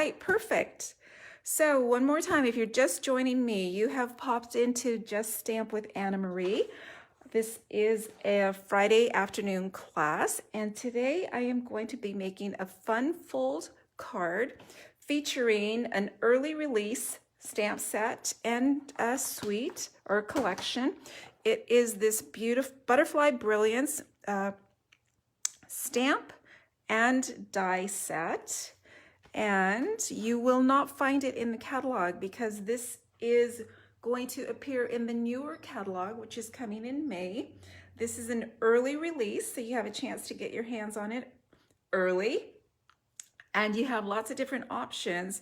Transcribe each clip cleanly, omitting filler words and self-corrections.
right, perfect. So one more time, if you're just joining me, you have popped into Just Stamp with Anna Marie. This is a Friday afternoon class, and today I am going to be making a fun fold card featuring an early release stamp set and a suite or collection. It is this beautiful Butterfly Brilliance stamp and die set. And you will not find it in the catalog because this is going to appear in the newer catalog, which is coming in May. This is an early release, so you have a chance to get your hands on it early. And you have lots of different options.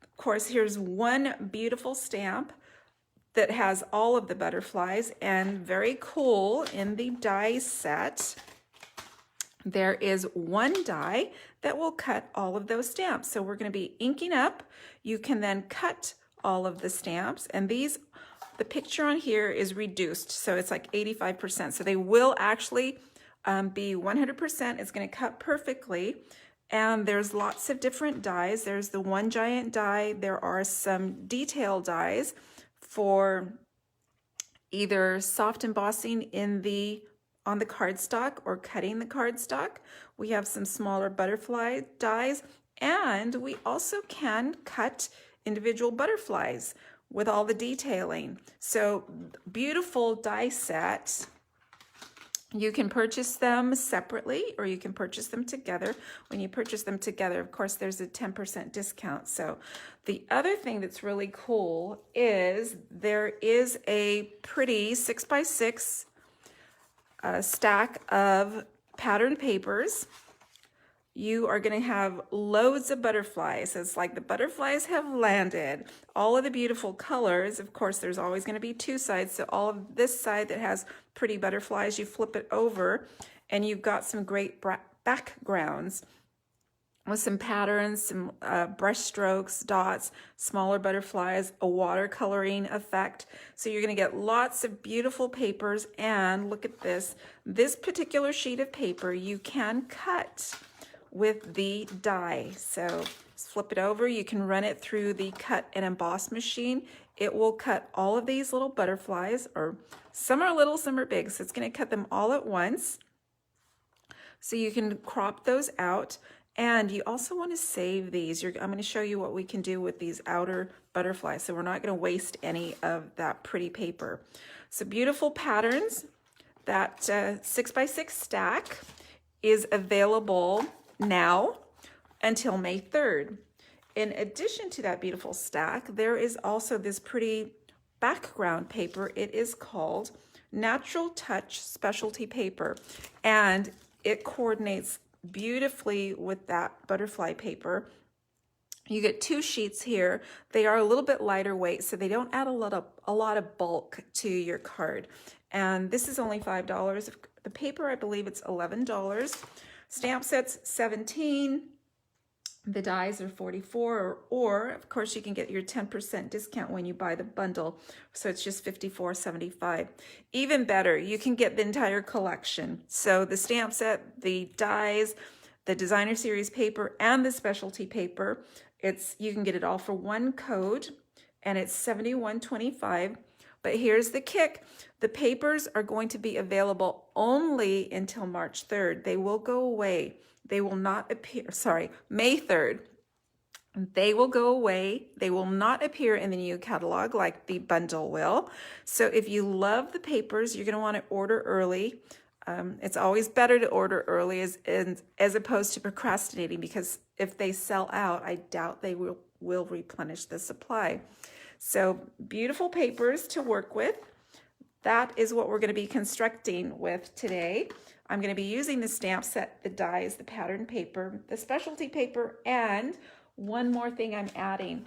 Of course, here's one beautiful stamp that has all of the butterflies, and very cool in the die set. There is one die that will cut all of those stamps. So we're going to be inking up. You can then cut all of the stamps, and the picture on here is reduced, so it's like 85%. So they will actually be 100%. It's going to cut perfectly. And there's lots of different dies. There's the one giant die. There are some detail dies for either soft embossing on the cardstock or cutting the cardstock. We have some smaller butterfly dies, and we also can cut individual butterflies with all the detailing. So beautiful die set. You can purchase them separately or you can purchase them together. When you purchase them together, of course, there's a 10% discount. So the other thing that's really cool is there is a pretty 6x6 stack of pattern papers. You are going to have loads of butterflies. It's like the butterflies have landed. All of the beautiful colors, of course, there's always going to be two sides. So all of this side that has pretty butterflies, you flip it over and you've got some great backgrounds with some patterns, some brush strokes, dots, smaller butterflies, a watercoloring effect. So you're gonna get lots of beautiful papers, and look at this. This particular sheet of paper you can cut with the die. So flip it over, you can run it through the cut and emboss machine. It will cut all of these little butterflies, or some are little, some are big, so it's gonna cut them all at once. So you can crop those out. And you also want to save these. I'm going to show you what we can do with these outer butterflies. So we're not going to waste any of that pretty paper. So beautiful patterns. That 6x6 stack is available now until May 3rd. In addition to that beautiful stack, there is also this pretty background paper. It is called Natural Touch Specialty Paper, and it coordinates beautifully with that butterfly paper. You get two sheets here. They are a little bit lighter weight, so they don't add a lot of bulk to your card. And this is only $5. The paper, I believe it's $11. Stamp sets $17. The dies are $44, or of course you can get your 10% discount when you buy the bundle, so it's just $54.75. Even better, you can get the entire collection. So the stamp set, the dies, the designer series paper, and the specialty paper, you can get it all for one code, and it's $71.25. But here's the kick. The papers are going to be available only until March 3rd. They will go away. They will not appear, May 3rd. They will go away. They will not appear in the new catalog like the bundle will. So if you love the papers, you're going to want to order early. It's always better to order early as opposed to procrastinating, because if they sell out, I doubt they will replenish the supply. So beautiful papers to work with. That is what we're going to be constructing with today. I'm going to be using the stamp set, the dies, the pattern paper, the specialty paper, and one more thing I'm adding.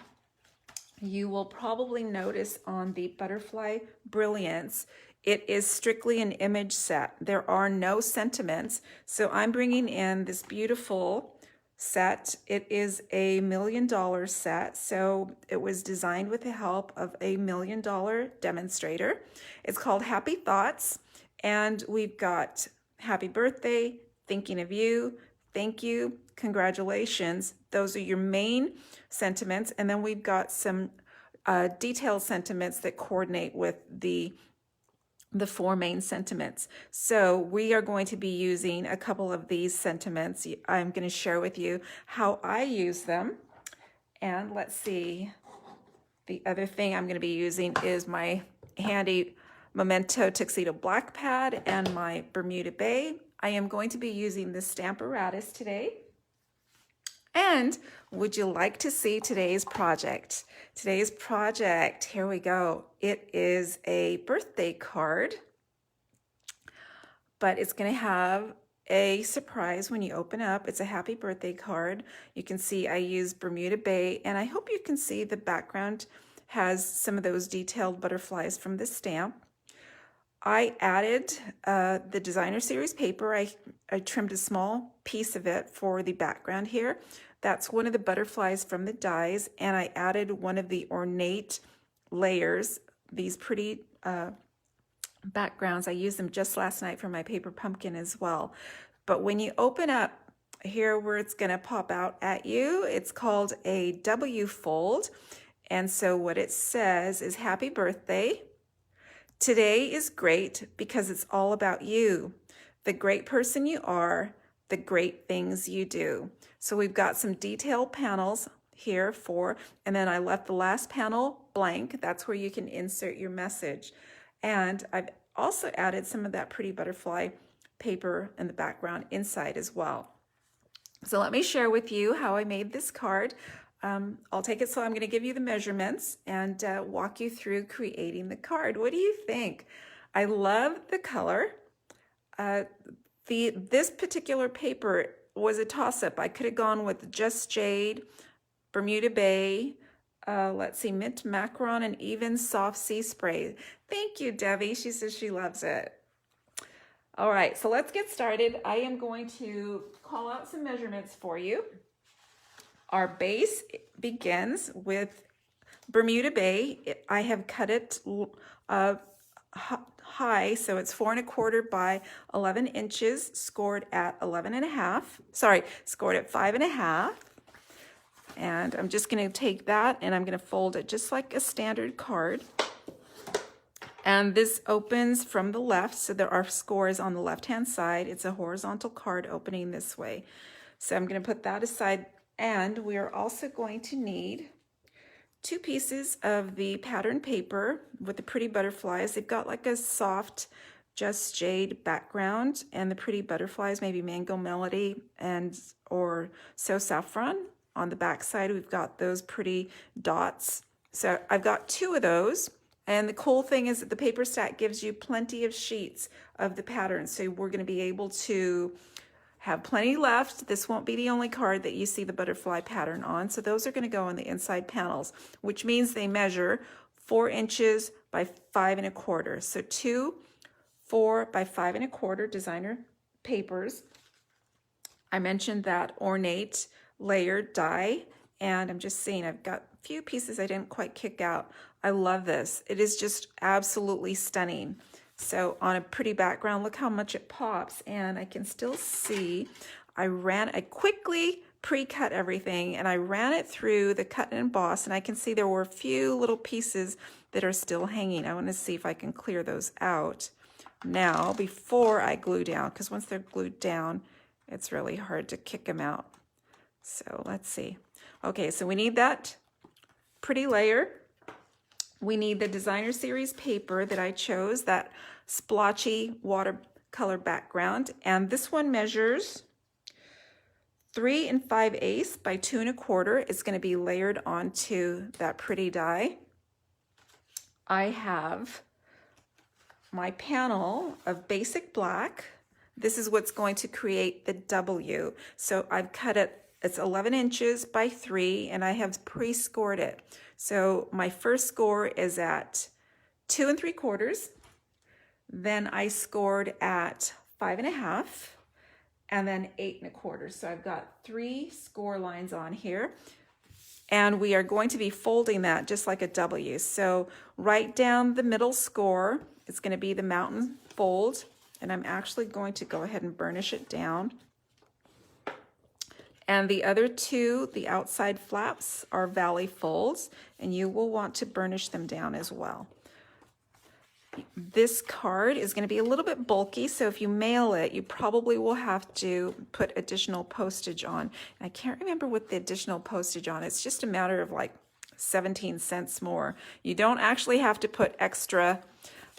You will probably notice on the Butterfly Brilliance, it is strictly an image set. There are no sentiments. So I'm bringing in this beautiful set. It is a $1 million set. So it was designed with the help of a $1 million demonstrator. It's called Happy Thoughts. And we've got happy birthday, thinking of you, thank you, congratulations, Those are your main sentiments. And then we've got some detailed sentiments that coordinate with the four main sentiments. So we are going to be using a couple of these sentiments. I'm going to share with you how I use them. And let's see, the other thing I'm going to be using is my handy Memento Tuxedo Black Pad and my Bermuda Bay. I am going to be using the Stamparatus today. And would you like to see today's project? Today's project, here we go. It is a birthday card, but it's going to have a surprise when you open up. It's a happy birthday card. You can see I use Bermuda Bay, and I hope you can see the background has some of those detailed butterflies from the stamp. I added the designer series paper. I trimmed a small piece of it for the background here. That's one of the butterflies from the dies, and I added one of the ornate layers, these pretty backgrounds. I used them just last night for my paper pumpkin as well. But when you open up here where it's going to pop out at you, it's called a W fold. And so what it says is, happy birthday. Today is great because it's all about you, the great person you are, the great things you do. So we've got some detailed panels here and then I left the last panel blank. That's where you can insert your message. And I've also added some of that pretty butterfly paper in the background inside as well. So let me share with you how I made this card. I'll take it, so I'm going to give you the measurements and walk you through creating the card. What do you think? I love the color. This particular paper was a toss-up. I could have gone with Just Jade, Bermuda Bay, let's see, Mint Macaron, and even Soft Sea Spray. Thank you, Debbie. She says she loves it. All right, so let's get started. I am going to call out some measurements for you. Our base begins with Bermuda Bay. I have cut it high, so it's 4 1/4 by 11 inches, scored at 11 1/2. Sorry, scored at 5 1/2. And I'm just going to take that and I'm going to fold it just like a standard card. And this opens from the left, so there are scores on the left-hand side. It's a horizontal card opening this way. So I'm going to put that aside. And we are also going to need 2 pieces of the pattern paper with the pretty butterflies. They've got like a soft Just Jade background, and the pretty butterflies, maybe Mango Melody or So Saffron. On the back side, we've got those pretty dots. So I've got 2 of those. And the cool thing is that the paper stack gives you plenty of sheets of the pattern. So we're going to be able to have plenty left. This won't be the only card that you see the butterfly pattern on. So those are going to go on the inside panels, which means they measure 4 inches by 5 1/4. So 2 4 by 5 1/4 designer papers. I mentioned that ornate layered die, and I'm just seeing I've got a few pieces I didn't quite kick out. I love this. It is just absolutely stunning. So on a pretty background, look how much it pops, and I can still see I quickly pre-cut everything, and I ran it through the cut and emboss, and I can see there were a few little pieces that are still hanging. I want to see if I can clear those out now before I glue down, because once they're glued down, it's really hard to kick them out. So let's see. Okay, so we need that pretty layer. We need the designer series paper that I chose, that splotchy watercolor background. And this one measures 3 5/8 by 2 1/4. It's going to be layered onto that pretty die. I have my panel of basic black. This is what's going to create the W. So I've cut it, it's 11 inches by 3, and I have pre-scored it. So my first score is at 2 3/4. Then I scored at 5 1/2, and then 8 1/4. So I've got 3 score lines on here. And we are going to be folding that just like a W. So right down the middle score, it's going to be the mountain fold. And I'm actually going to go ahead and burnish it down. And the other two, the outside flaps, are valley folds, and you will want to burnish them down as well. This card is going to be a little bit bulky, so if you mail it, you probably will have to put additional postage on. I can't remember what the additional postage on. It's just a matter of like 17 cents more. You don't actually have to put extra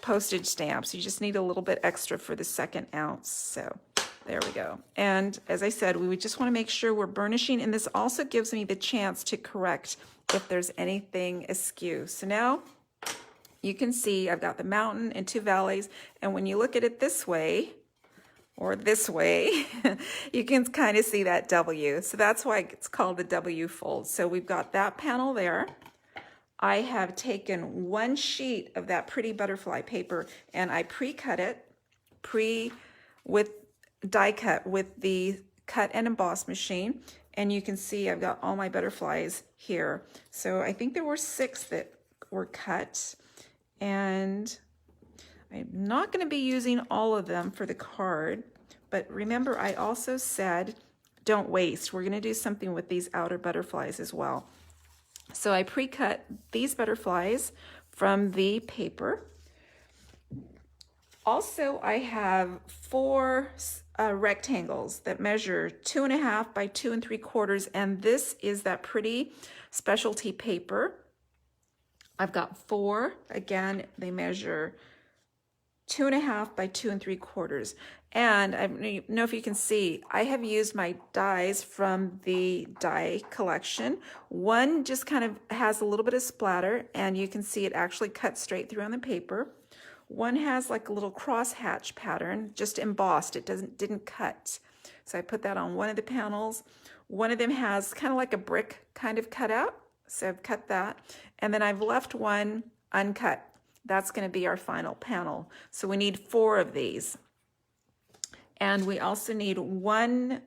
postage stamps. You just need a little bit extra for the 2nd ounce. So there we go. And as I said, we would just want to make sure we're burnishing, and this also gives me the chance to correct if there's anything askew. So now you can see I've got the mountain and 2 valleys, and when you look at it this way, or this way, you can kind of see that W. So that's why it's called the W fold. So we've got that panel there. I have taken 1 sheet of that pretty butterfly paper, and I pre-cut it, with die cut with the cut and emboss machine. And you can see I've got all my butterflies here. So I think there were 6 that were cut. And I'm not going to be using all of them for the card, but remember I also said don't waste. We're going to do something with these outer butterflies as well. So I pre-cut these butterflies from the paper. Also, I have 4 rectangles that measure 2.5 by 2 3/4, and this is that pretty specialty paper. I've got 4, again, they measure 2.5 by 2 3/4. And I don't know if you can see, I have used my dies from the die collection. One just kind of has a little bit of splatter, and you can see it actually cut straight through on the paper. One has like a little crosshatch pattern, just embossed, it didn't cut. So I put that on one of the panels. One of them has kind of like a brick kind of cutout. So I've cut that, and then I've left one uncut. That's going to be our final panel. So we need 4 of these. And we also need 1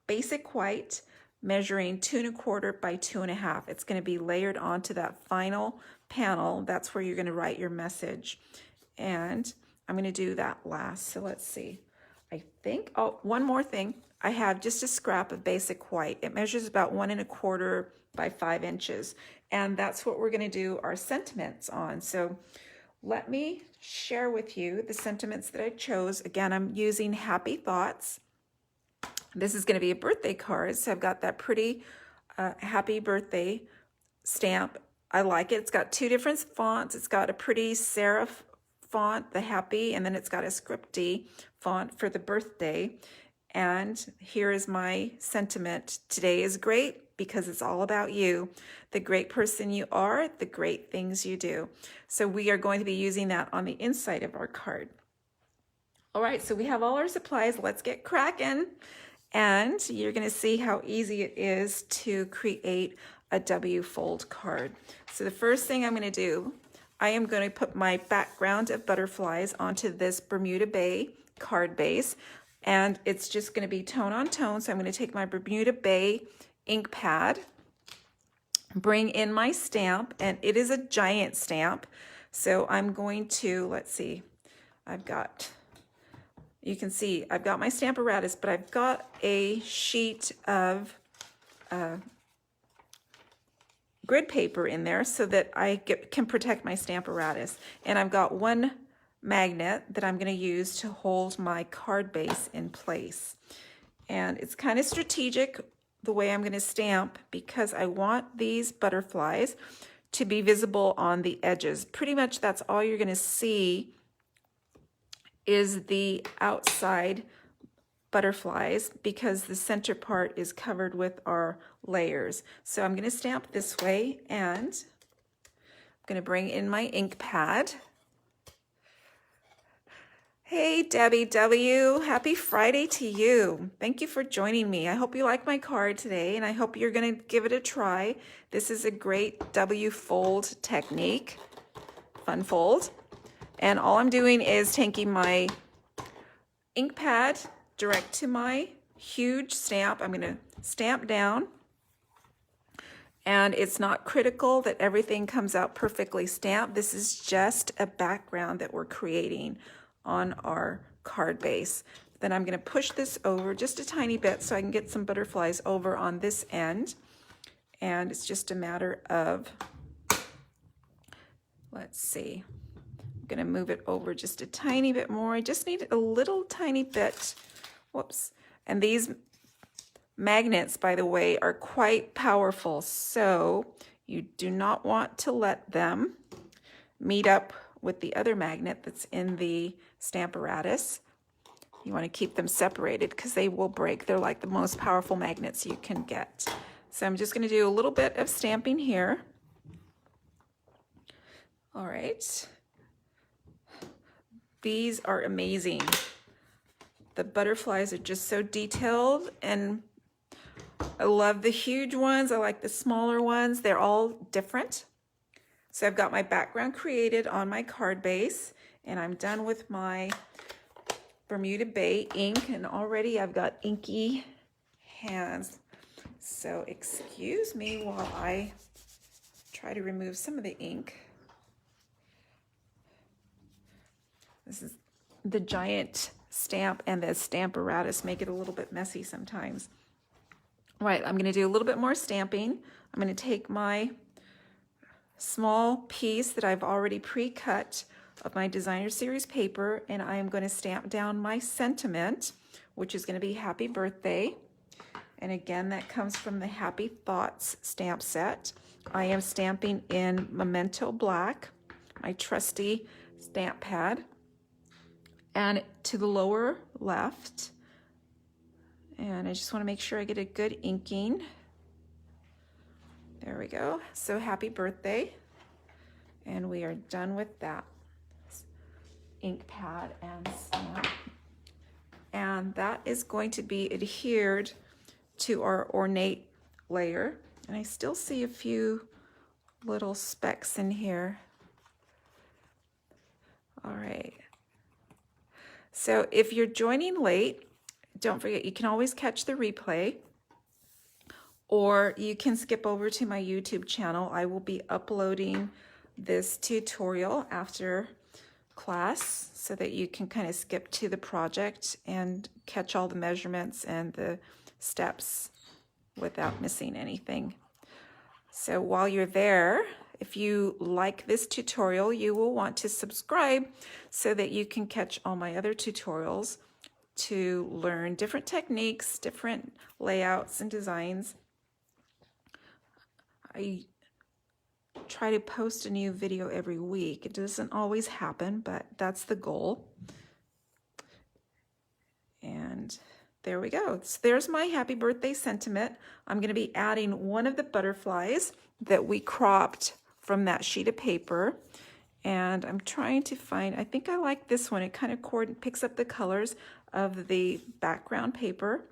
basic white measuring 2 1/4 by 2 1/2. It's going to be layered onto that final panel. That's where you're going to write your message. And I'm going to do that last. So let's see. I think, oh, one more thing. I have just a scrap of basic white. It measures about 1 1/4 by 5 inches. And that's what we're going to do our sentiments on. So let me share with you the sentiments that I chose. Again, I'm using Happy Thoughts. This is going to be a birthday card. So I've got that pretty happy birthday stamp. I like it. It's got 2 different fonts. It's got a pretty serif font, the happy, and then it's got a scripty font for the birthday. And here is my sentiment. Today is great because it's all about you, the great person you are, the great things you do. So we are going to be using that on the inside of our card. All right, so we have all our supplies. Let's get cracking. And you're going to see how easy it is to create a W fold card. So the first thing I'm going to do, I am going to put my background of butterflies onto this Bermuda Bay card base. And it's just going to be tone on tone. So I'm going to take my Bermuda Bay ink pad, bring in my stamp, and it is a giant stamp. So I'm going to, let's see, you can see I've got my stamp apparatus, but I've got a sheet of grid paper in there so that I can protect my stamp apparatus. And I've got 1 magnet that I'm going to use to hold my card base in place. And it's kind of strategic the way I'm going to stamp because I want these butterflies to be visible on the edges. Pretty much that's all you're going to see is the outside butterflies because the center part is covered with our layers. So I'm going to stamp this way, and I'm going to bring in my ink pad. Hey, Debbie W. Happy Friday to you. Thank you for joining me. I hope you like my card today, and I hope you're going to give it a try. This is a great W fold technique, fun fold. And all I'm doing is taking my ink pad direct to my huge stamp. I'm going to stamp down. And it's not critical that everything comes out perfectly stamped. This is just a background that we're creating on our card base. Then I'm going to push this over just a tiny bit so I can get some butterflies over on this end. And it's just a matter of, let's see, I'm going to move it over just a tiny bit more. I just need a little tiny bit. Whoops. And these magnets, by the way, are quite powerful, so you do not want to let them meet up with the other magnet that's in the Stamparatus. You want to keep them separated because they will break. They're like the most powerful magnets you can get. So I'm just going to do a little bit of stamping here. All right. These are amazing. The butterflies are just so detailed, and I love the huge ones. I like the smaller ones. They're all different. So I've got my background created on my card base, and I'm done with my Bermuda Bay ink, and already I've got inky hands. So excuse me while I try to remove some of the ink. This is the giant stamp, and the Stamparatus make it a little bit messy sometimes. All right, I'm going to do a little bit more stamping. I'm going to take my small piece that I've already pre-cut of my designer series paper, and I am going to stamp down my sentiment, which is going to be happy birthday. And again, that comes from the Happy Thoughts stamp set. I am stamping in Memento Black, my trusty stamp pad. And to the lower left, and I just want to make sure I get a good inking. There we go. So happy birthday. And we are done with that ink pad and stamp. And that is going to be adhered to our ornate layer. And I still see a few little specks in here. All right. So if you're joining late, don't forget, you can always catch the replay, or you can skip over to my YouTube channel. I will be uploading this tutorial after class so that you can kind of skip to the project and catch all the measurements and the steps without missing anything. So while you're there, if you like this tutorial, you will want to subscribe so that you can catch all my other tutorials to learn different techniques, different layouts and designs. I try to post a new video every week. It doesn't always happen, but that's the goal. And there we go. So there's my happy birthday sentiment. I'm going to be adding one of the butterflies that we cropped from that sheet of paper. And I'm trying to find, I think I like this one. It kind of picks up the colors of the background paper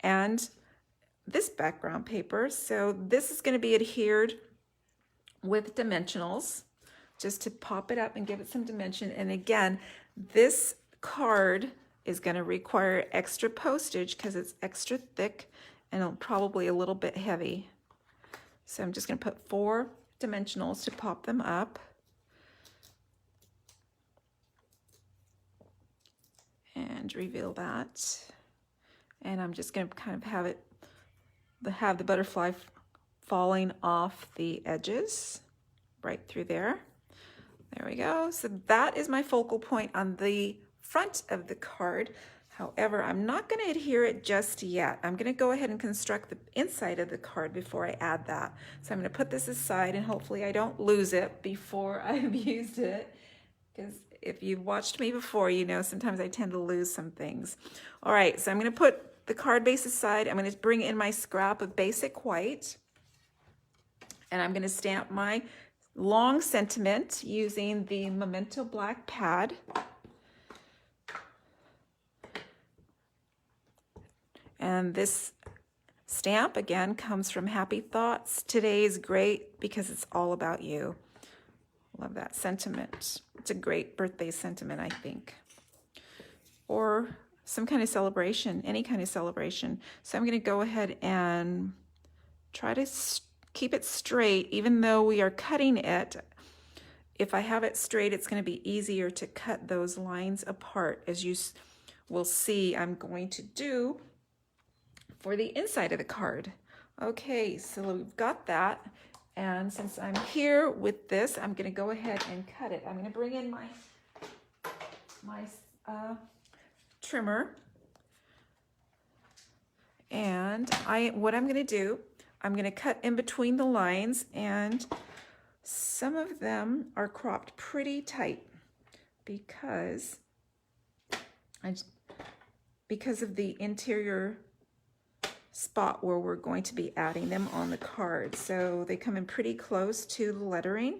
and this background paper. So this is going to be adhered with dimensionals just to pop it up and give it some dimension. And again, this card is going to require extra postage because it's extra thick and probably a little bit heavy. So I'm just going to put 4 dimensionals to pop them up. And reveal that. And I'm just going to kind of have the butterfly falling off the edges right through there. There we go. So that is my focal point on the front of the card. However, I'm not going to adhere it just yet. I'm going to go ahead and construct the inside of the card before I add that. So I'm going to put this aside, and hopefully I don't lose it before I've used it, because if you've watched me before, you know sometimes I tend to lose some things. All right, so I'm going to put the card base aside. I'm going to bring in my scrap of basic white, and I'm going to stamp my long sentiment using the Memento Black pad. And this stamp, again, comes from Happy Thoughts. Today is great because it's all about you. Love that sentiment. It's a great birthday sentiment, I think. Or some kind of celebration, any kind of celebration. So I'm going to go ahead and try to keep it straight, even though we are cutting it. If I have it straight, it's going to be easier to cut those lines apart as you we'll see I'm going to do for the inside of the card. Okay, so we've got that. And since I'm here with this, I'm going to go ahead and cut it. I'm going to bring in my trimmer. And what I'm going to do, I'm going to cut in between the lines, and some of them are cropped pretty tight because of the interior spot where we're going to be adding them on the card. So they come in pretty close to the lettering.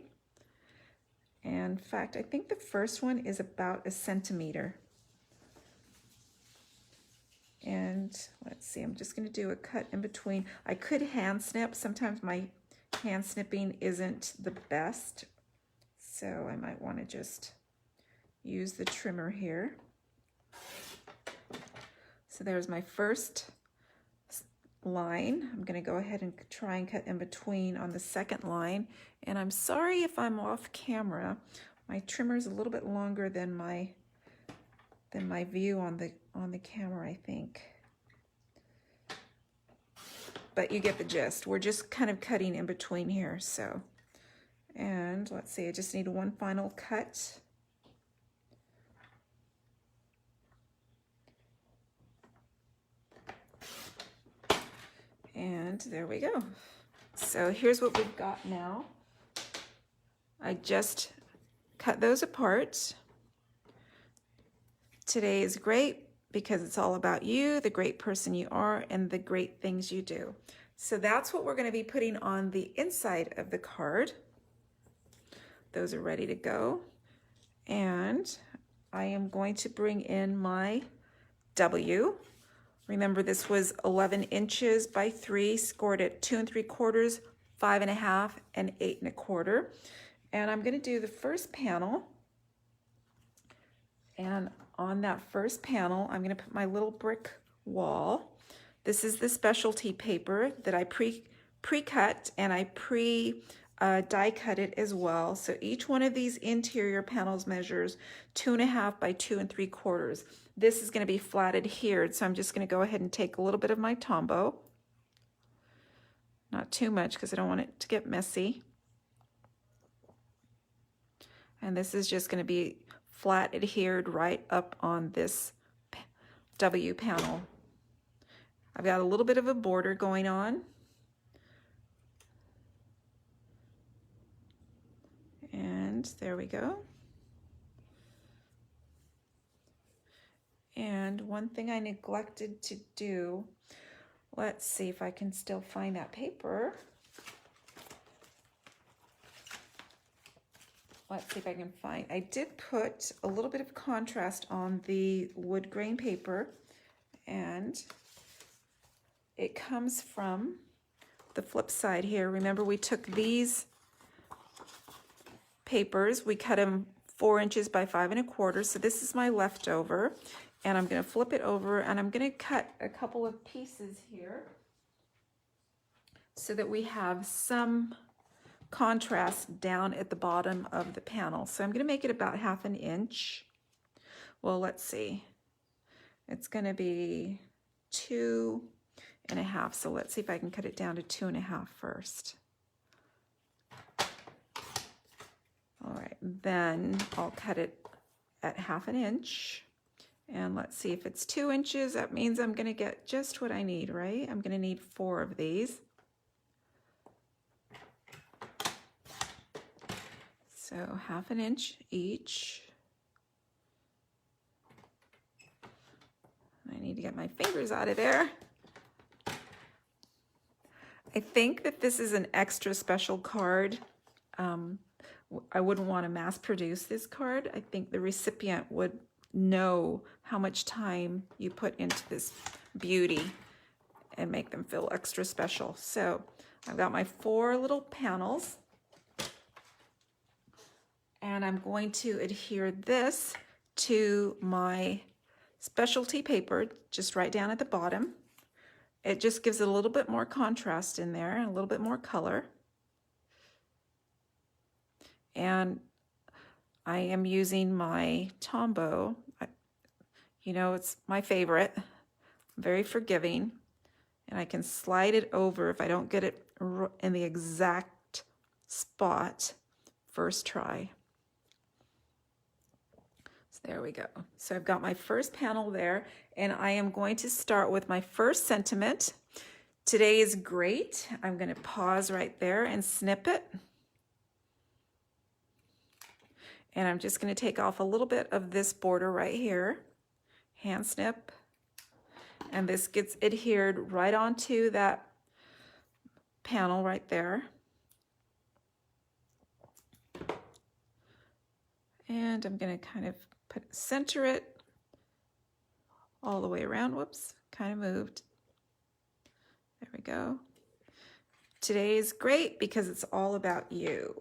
And in fact, I think the first one is about 1 centimeter. And let's see, I'm just going to do a cut in between. I could hand snip. Sometimes my hand snipping isn't the best, so I might want to just use the trimmer here. So there's my first line. I'm going to go ahead and try and cut in between on the second line. And I'm sorry if I'm off camera. My trimmer is a little bit longer than my view on the camera, I think. But you get the gist. We're just kind of cutting in between here. So, and let's see, I just need one final cut. And there we go. So here's what we've got now. I just cut those apart. Today is great because it's all about you, the great person you are, and the great things you do. So that's what we're going to be putting on the inside of the card. Those are ready to go. And I am going to bring in my W. Remember, this was 11 inches by 3, scored at 2 3/4, 5 1/2, and 8 1/4. And I'm going to do the first panel. And on that first panel, I'm going to put my little brick wall. This is the specialty paper that I pre-cut, and I die cut it as well. So each one of these interior panels measures 2 1/2 by 2 3/4. This is going to be flatted here, so I'm just going to go ahead and take a little bit of my Tombow. Not too much because I don't want it to get messy. And this is just going to be flat adhered right up on this W panel. I've got a little bit of a border going on. And there we go. And one thing I neglected to do, let's see if I can still find that paper. Let's see if I can find, I did put a little bit of contrast on the wood grain paper, and it comes from the flip side here. Remember, we took these papers, we cut them 4 inches by 5 1/4, so this is my leftover, and I'm going to flip it over, and I'm going to cut a couple of pieces here so that we have some contrast down at the bottom of the panel. So I'm going to make it about 1/2 inch. Well, let's see. It's going to be 2 1/2. So let's see if I can cut it down to 2 1/2 first. All right, then I'll cut it at 1/2 inch. And let's see, if it's 2 inches, that means I'm going to get just what I need, right? I'm going to need 4 of these. So 1/2 inch each. I need to get my fingers out of there. I think that this is an extra special card. I wouldn't want to mass produce this card. I think the recipient would know how much time you put into this beauty and make them feel extra special. So I've got my 4 little panels, and I'm going to adhere this to my specialty paper just right down at the bottom. It just gives it a little bit more contrast in there and a little bit more color. And I am using my Tombow. You know, it's my favorite. Very forgiving. And I can slide it over if I don't get it in the exact spot first try. So there we go. So I've got my first panel there, and I am going to start with my first sentiment. Today is great. I'm going to pause right there and snip it. And I'm just going to take off a little bit of this border right here. Hand snip. And this gets adhered right onto that panel right there. And I'm going to kind of center it all the way around. Whoops, kind of moved. There we go. Today is great because it's all about you.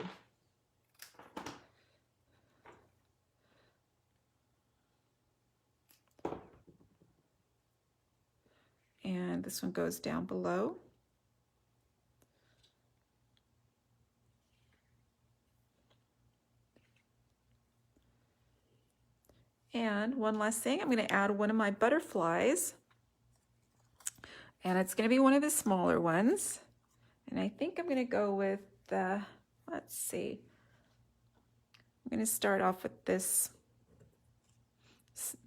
And this one goes down below. And one last thing, I'm going to add one of my butterflies. And it's going to be one of the smaller ones. And I think I'm going to go with the, let's see. I'm going to start off with this,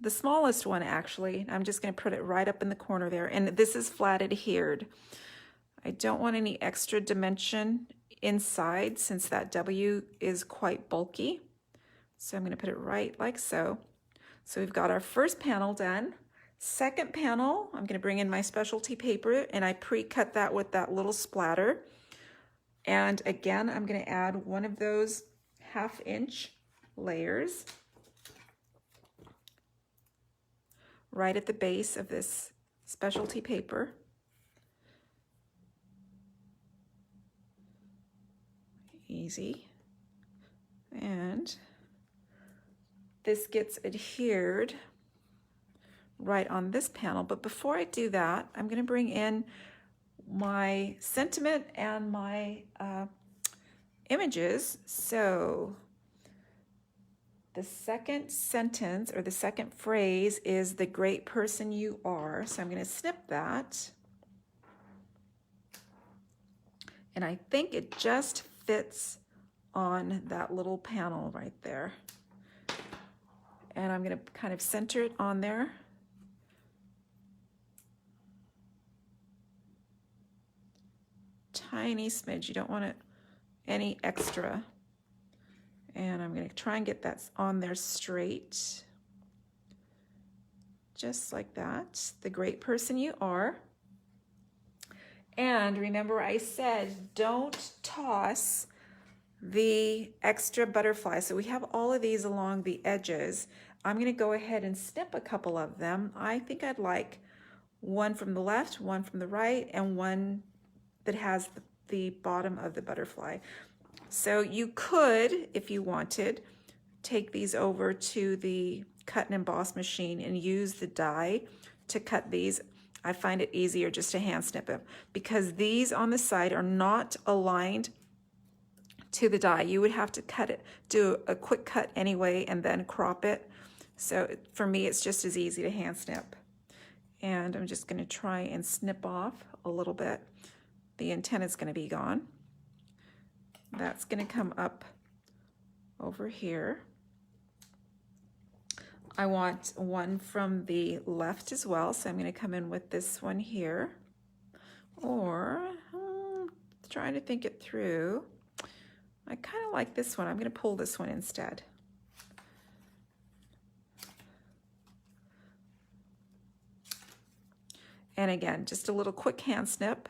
the smallest one actually. I'm just going to put it right up in the corner there. And this is flat adhered. I don't want any extra dimension inside since that W is quite bulky. So I'm going to put it right like so. So we've got our first panel done. Second panel, I'm going to bring in my specialty paper and I pre-cut that with that little splatter. And again, I'm going to add one of those 1/2 inch layers right at the base of this specialty paper. Easy. And this gets adhered right on this panel. But before I do that, I'm going to bring in my sentiment and my images. So the second sentence or the second phrase is the great person you are. So I'm going to snip that. And I think it just fits on that little panel right there. And I'm going to kind of center it on there. Tiny smidge, you don't want it any extra. And I'm going to try and get that on there straight. Just like that. The great person you are. And remember I said don't toss the extra butterfly. So we have all of these along the edges. I'm going to go ahead and snip a couple of them. I think I'd like one from the left, one from the right, and one that has the bottom of the butterfly. So you could, if you wanted, take these over to the cut and emboss machine and use the die to cut these. I find it easier just to hand snip them because these on the side are not aligned to the die. You would have to cut it, do a quick cut anyway, and then crop it. So for me, it's just as easy to hand snip. And I'm just going to try and snip off a little bit. The antenna is going to be gone. That's going to come up over here. I want one from the left as well, so I'm going to come in with this one here. Or, trying to think it through. I kind of like this one. I'm going to pull this one instead. And again, just a little quick hand snip.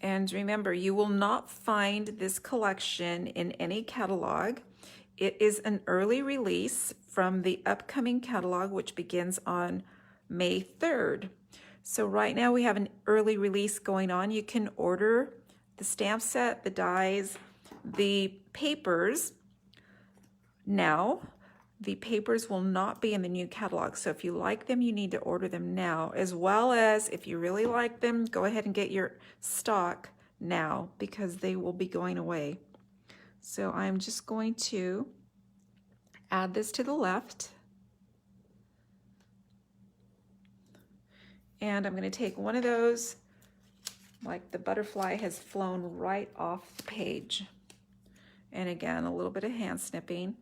And remember, you will not find this collection in any catalog. It is an early release from the upcoming catalog, which begins on May 3rd. So right now we have an early release going on. You can order the stamp set, the dies, the papers now. The papers will not be in the new catalog. So if you like them, you need to order them now, as well as if you really like them, go ahead and get your stock now because they will be going away. So I'm just going to add this to the left. And I'm going to take one of those, like the butterfly has flown right off the page. And again, a little bit of hand snipping.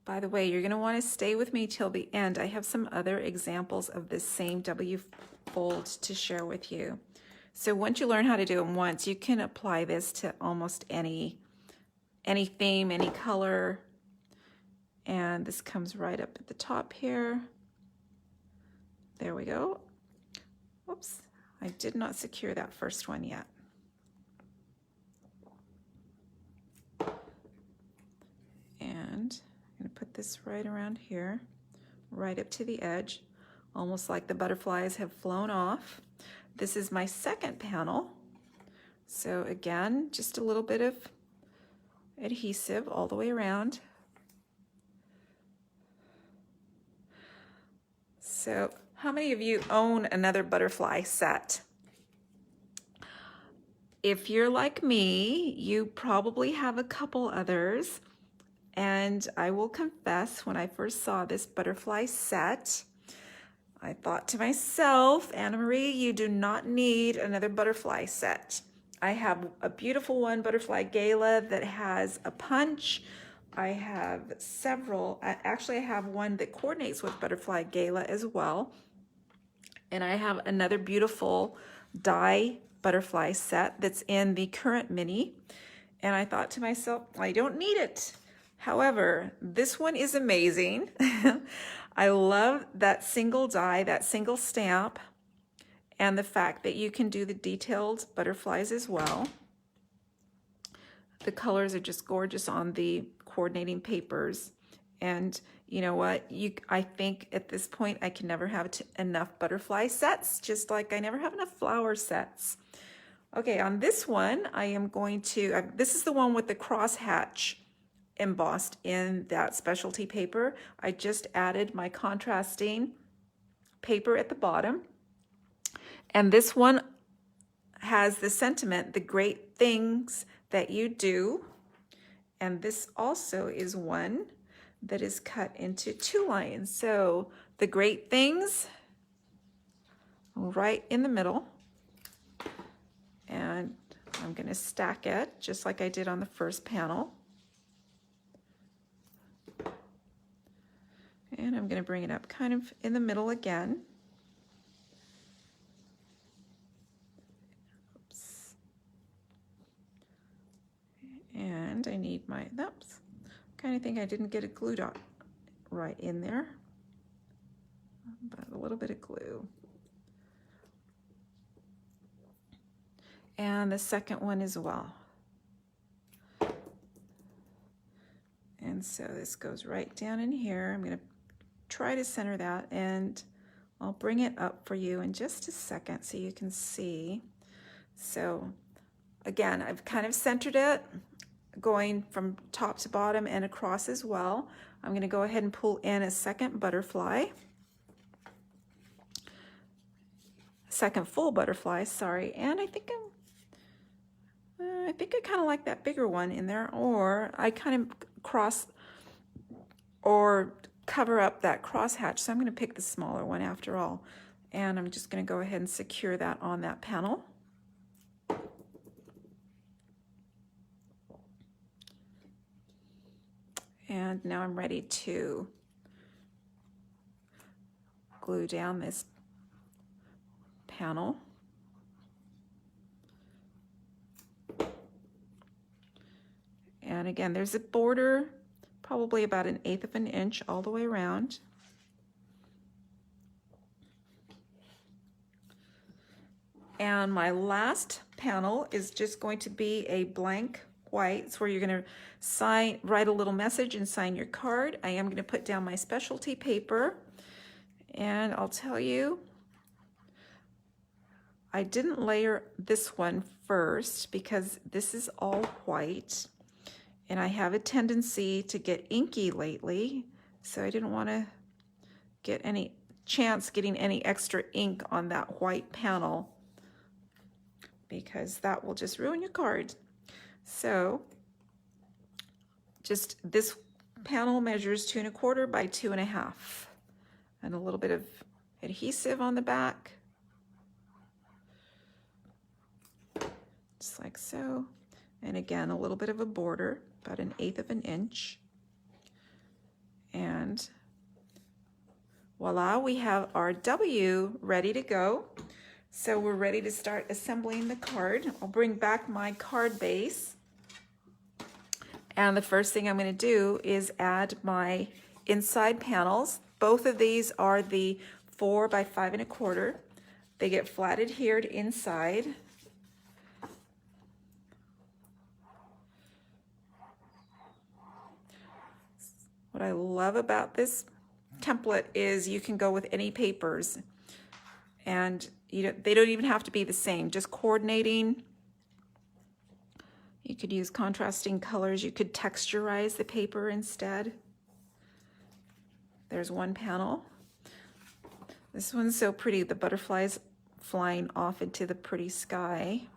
By the way, you're going to want to stay with me till the end. I have some other examples of this same W fold to share with you. So once you learn how to do them once, you can apply this to almost any theme, any color. And this comes right up at the top here. There we go. Whoops, I did not secure that first one yet. And I'm going to put this right around here, right up to the edge, almost like the butterflies have flown off. This is my second panel. So again, just a little bit of adhesive all the way around. So how many of you own another butterfly set? If you're like me, you probably have a couple others. And I will confess, when I first saw this butterfly set, I thought to myself, Anna Marie, you do not need another butterfly set. I have a beautiful one, Butterfly Gala, that has a punch. I have several. Actually, I have one that coordinates with Butterfly Gala as well. And I have another beautiful die butterfly set that's in the current mini. And I thought to myself, I don't need it. However, this one is amazing. I love that single die, that single stamp, and the fact that you can do the detailed butterflies as well. The colors are just gorgeous on the coordinating papers. And you know what? I think at this point I can never have enough butterfly sets, just like I never have enough flower sets. Okay, on this one, I am going to, this is the one with the crosshatch embossed in that specialty paper. I just added my contrasting paper at the bottom. And this one has the sentiment, the great things that you do. And this also is one that is cut into 2 lines. So the great things right in the middle. And I'm going to stack it just like I did on the first panel. And I'm going to bring it up kind of in the middle again. Oops. And I need my, oops, kind of think I didn't get a glue dot right in there, but a little bit of glue. And the second one as well. And so this goes right down in here. I'm going to try to center that, and I'll bring it up for you in just a second so you can see. So again, I've kind of centered it, going from top to bottom and across as well. I'm going to go ahead and pull in a second butterfly. Second full butterfly, sorry. And I think I kind of like that bigger one in there, or I kind of cross or cover up that crosshatch. So I'm going to pick the smaller one after all. And I'm just going to go ahead and secure that on that panel. And now I'm ready to glue down this panel. And again, there's a border, probably about 1/8 of an inch all the way around. And my last panel is just going to be a blank white. It's where you're going to write a little message and sign your card. I am going to put down my specialty paper, and I'll tell you, I didn't layer this one first because this is all white, and I have a tendency to get inky lately, so I didn't want to get any chance getting any extra ink on that white panel, because that will just ruin your card. So just this panel measures 2 1/4 by 2 1/2, and a little bit of adhesive on the back, just like so. And again, a little bit of a border, about 1/8 of an inch. And voila, we have our W ready to go. So we're ready to start assembling the card. I'll bring back my card base. And the first thing I'm going to do is add my inside panels. Both of these are the 4 by 5 1/4. They get flat adhered inside. What I love about this template is you can go with any papers, and they don't even have to be the same, just coordinating. You could use contrasting colors. You could texturize the paper instead. There's one panel. This one's so pretty, the butterflies flying off into the pretty sky.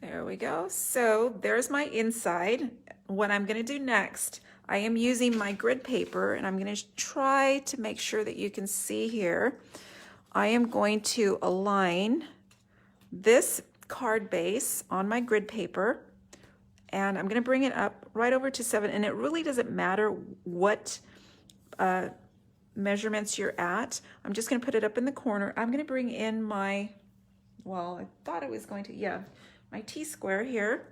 There we go. So there's my inside. What I'm going to do next, I am using my grid paper, and I'm going to try to make sure that you can see here. I am going to align this card base on my grid paper, and I'm going to bring it up right over to 7. And it really doesn't matter what measurements you're at. I'm just going to put it up in the corner. I'm going to bring in my, well, I thought I was going to, yeah, my T-square here.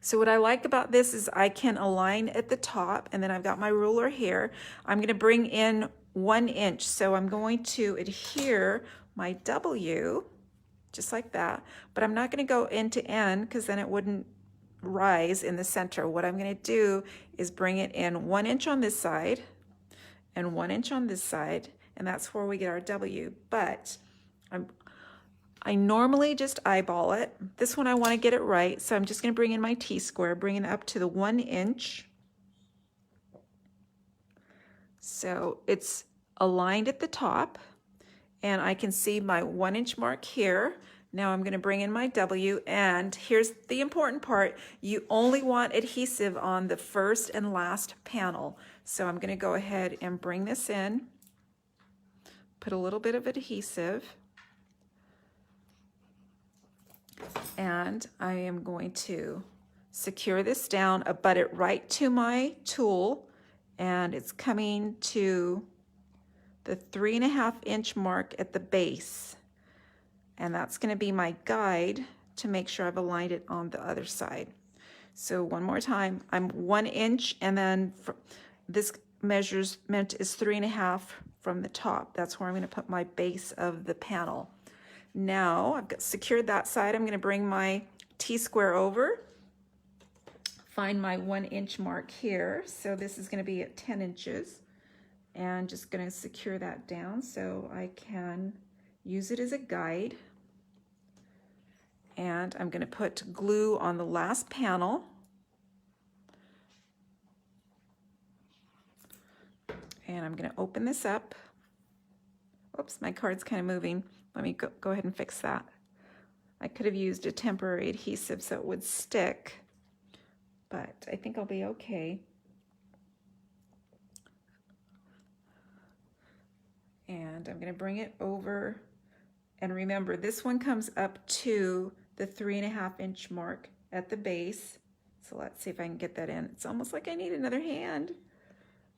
So what I like about this is I can align at the top, and then I've got my ruler here. I'm going to bring in 1 inch. So I'm going to adhere my W just like that, but I'm not going to go end to end because then it wouldn't rise in the center. What I'm going to do is bring it in 1 inch on this side and 1 inch on this side, and that's where we get our W. But I normally just eyeball it. This one I want to get it right, so I'm just going to bring in my T-square, bring it up to the 1 inch. So it's aligned at the top, and I can see my 1 inch mark here. Now I'm going to bring in my W, and here's the important part. You only want adhesive on the first and last panel. So I'm going to go ahead and bring this in, put a little bit of adhesive, and I am going to secure this down, butt it right to my tool, and it's coming to the 3 1/2 inch mark at the base. And that's going to be my guide to make sure I've aligned it on the other side. So one more time, I'm 1 inch, and then this measurement is 3 1/2 from the top. That's where I'm going to put my base of the panel. Now I've got secured that side. I'm going to bring my T-square over, find my 1 inch mark here. So this is going to be at 10 inches, and just going to secure that down so I can use it as a guide. And I'm going to put glue on the last panel. And I'm going to open this up. Oops, my card's kind of moving. Let me go ahead and fix that. I could have used a temporary adhesive so it would stick, but I think I'll be okay. And I'm going to bring it over. And remember, this one comes up to the 3 1/2 inch mark at the base. So let's see if I can get that in. It's almost like I need another hand.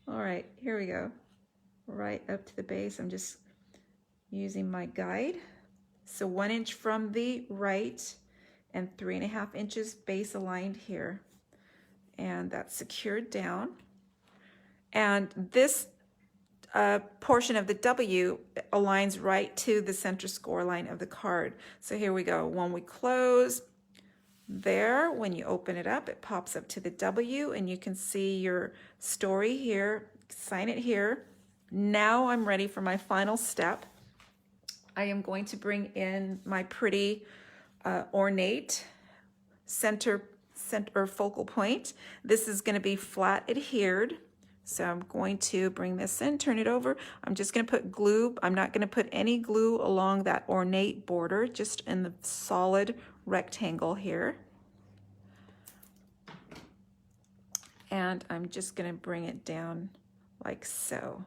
All right, here we go. Right up to the base. I'm just using my guide. So 1 inch from the right and 3.5 inches base aligned here. And that's secured down. And this portion of the W aligns right to the center score line of the card. So here we go. When we close there, when you open it up, it pops up to the W, and you can see your story here. Sign it here. Now I'm ready for my final step. I am going to bring in my pretty ornate center focal point. This is going to be flat adhered. So I'm going to bring this in, turn it over. I'm just going to put glue. I'm not going to put any glue along that ornate border, just in the solid rectangle here. And I'm just going to bring it down like so.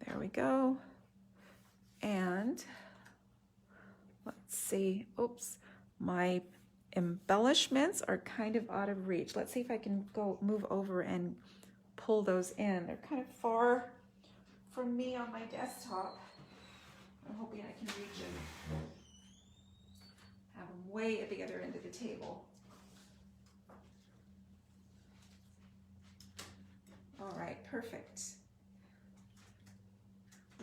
There we go. And let's see, oops, my embellishments are kind of out of reach. Let's see if I can move over and pull those in. They're kind of far from me on my desktop. I'm hoping I can reach them. Have them way at the other end of the table. All right, perfect.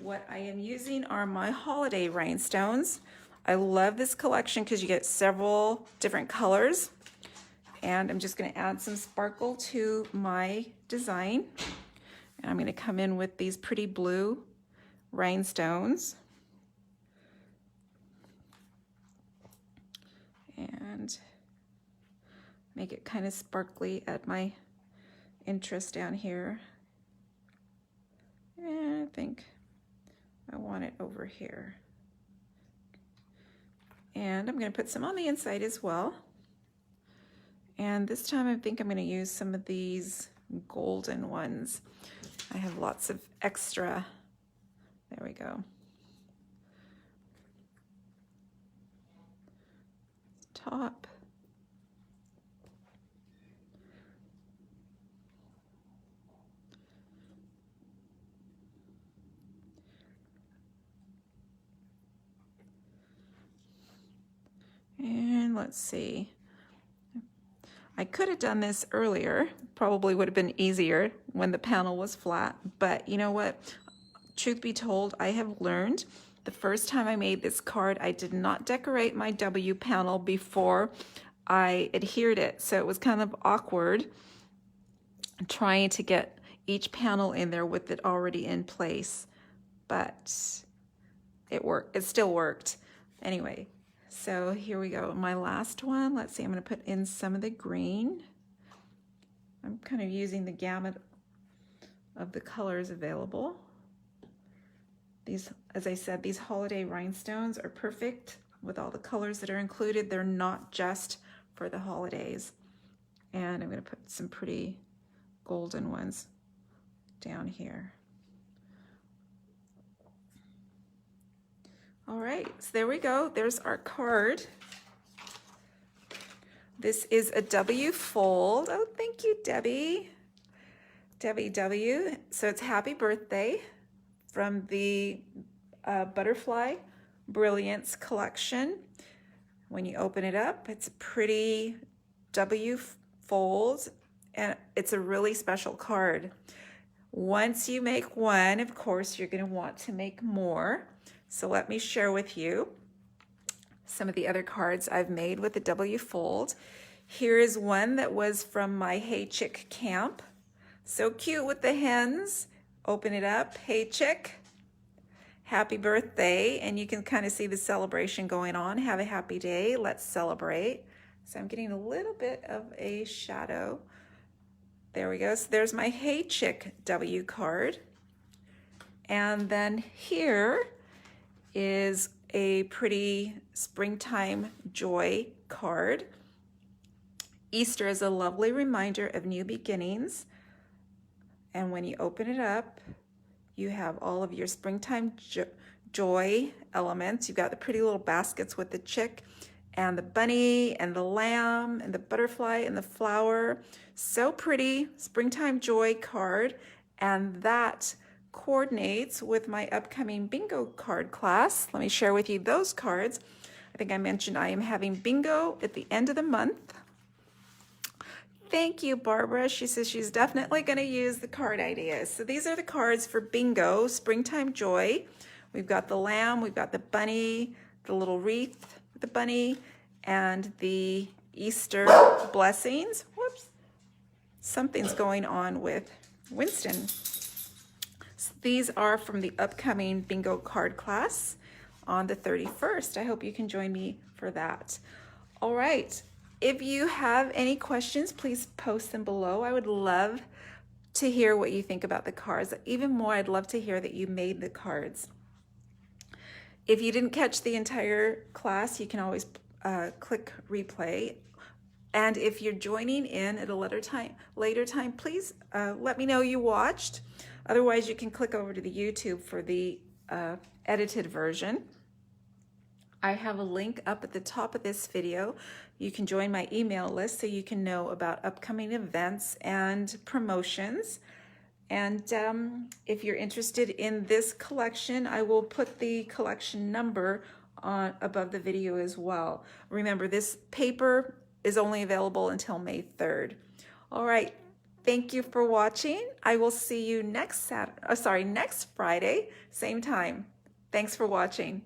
What I am using are my holiday rhinestones. I love this collection because you get several different colors. And I'm just going to add some sparkle to my design. And I'm going to come in with these pretty blue rhinestones. And make it kind of sparkly at my interest down here. And I think I want it over here. And I'm going to put some on the inside as well. And this time I think I'm going to use some of these golden ones. I have lots of extra. There we go. Top. And let's see. I could have done this earlier, probably would have been easier when the panel was flat, but you know what? Truth be told, I have learned the first time I made this card, I did not decorate my W panel before I adhered it. So it was kind of awkward trying to get each panel in there with it already in place, but it worked. It still worked. Anyway. So here we go, my last one. Let's see, I'm going to put in some of the green. I'm kind of using the gamut of the colors available. These, as I said, these holiday rhinestones are perfect with all the colors that are included. They're not just for the holidays. And I'm going to put some pretty golden ones down here. All right, so there we go. There's our card. This is a W fold. Oh, thank you, Debbie. Debbie W. So it's happy birthday from the Butterfly Brilliance collection. When you open it up, it's a pretty W fold, and it's a really special card. Once you make one, of course, you're going to want to make more. So let me share with you some of the other cards I've made with the W fold. Here is one that was from my Hey Chick camp. So cute with the hens. Open it up. Hey Chick, happy birthday. And you can kind of see the celebration going on. Have a happy day. Let's celebrate. So I'm getting a little bit of a shadow. There we go. So there's my Hey Chick W card. And then here is a pretty springtime joy card. Easter is a lovely reminder of new beginnings. And when you open it up, you have all of your springtime joy elements. You've got the pretty little baskets with the chick and the bunny and the lamb and the butterfly and the flower. So pretty, springtime joy card. And that coordinates with my upcoming bingo card class. Let me share with you those cards. I think I mentioned I am having bingo at the end of the month. Thank you, Barbara. She says she's definitely going to use the card ideas. So these are the cards for bingo, Springtime Joy. We've got the lamb, we've got the bunny, the little wreath, the bunny, and the Easter blessings. Whoops. Something's going on with Winston. So these are from the upcoming bingo card class on the 31st. I hope you can join me for that. All right. If you have any questions, please post them below. I would love to hear what you think about the cards. Even more, I'd love to hear that you made the cards. If you didn't catch the entire class, you can always click replay. And if you're joining in at a later time, please let me know you watched. Otherwise, you can click over to the YouTube for the edited version. I have a link up at the top of this video. You can join my email list so you can know about upcoming events and promotions. And if you're interested in this collection, I will put the collection number on above the video as well. Remember, this paper is only available until May 3rd. All right, thank you for watching. I will see you next Friday, same time. Thanks for watching.